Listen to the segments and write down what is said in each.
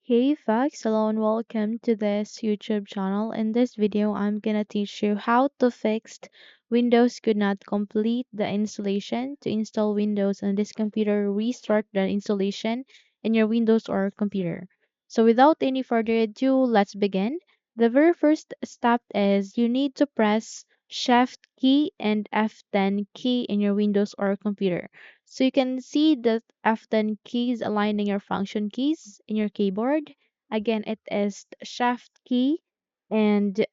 Hey folks, hello and welcome to this YouTube channel. In this video, I'm gonna teach you how to fix Windows could not complete the installation. To install Windows on this computer, restart the installation in your Windows or computer. So without any further ado, let's begin. The very first step is you need to press Shift key and F10 key in your Windows or computer. So you can see the F10 keys aligning your function keys in your keyboard. Again, it is the Shift key and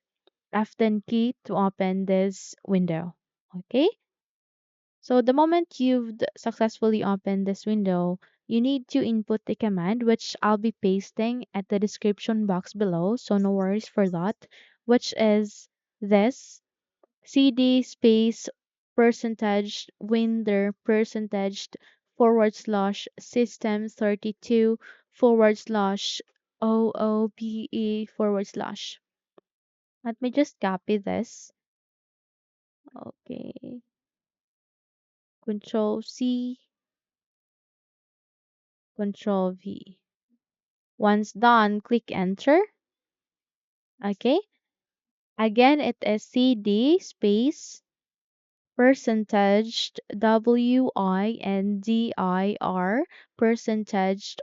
F10 key to open this window. Okay? So the moment you've successfully opened this window, you need to input the command which I'll be pasting at the description box below. So no worries for that, which is this CD space percentage windir percentage /system32 /oobe/. Let me just copy this. Okay. Control C, Control V. Once done, click enter. Okay. Again, it is CD space percentage windir percentage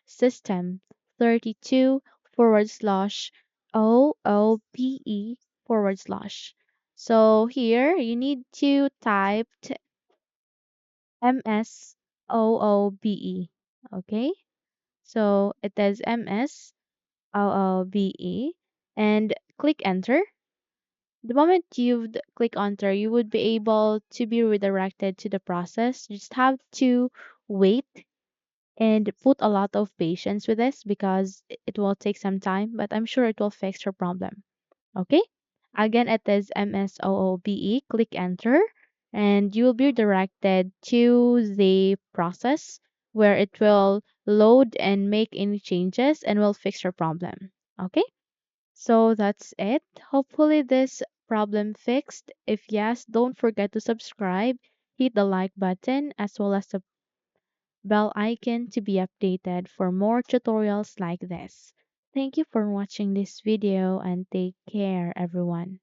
/system32 /oobe/. So here you need to type msoobe. Okay, so it is msoobe and click enter. The moment you've click enter, you would be able to be redirected to the process. You just have to wait and put a lot of patience with this because it will take some time, but I'm sure it will fix your problem. Okay? Again, it is msoobe. Click enter, and you will be directed to the process where it will load and make any changes and will fix your problem. Okay? So that's it. Hopefully this problem fixed. If yes, don't forget to subscribe, hit the like button as well as the bell icon to be updated for more tutorials like this. Thank you for watching this video and take care everyone.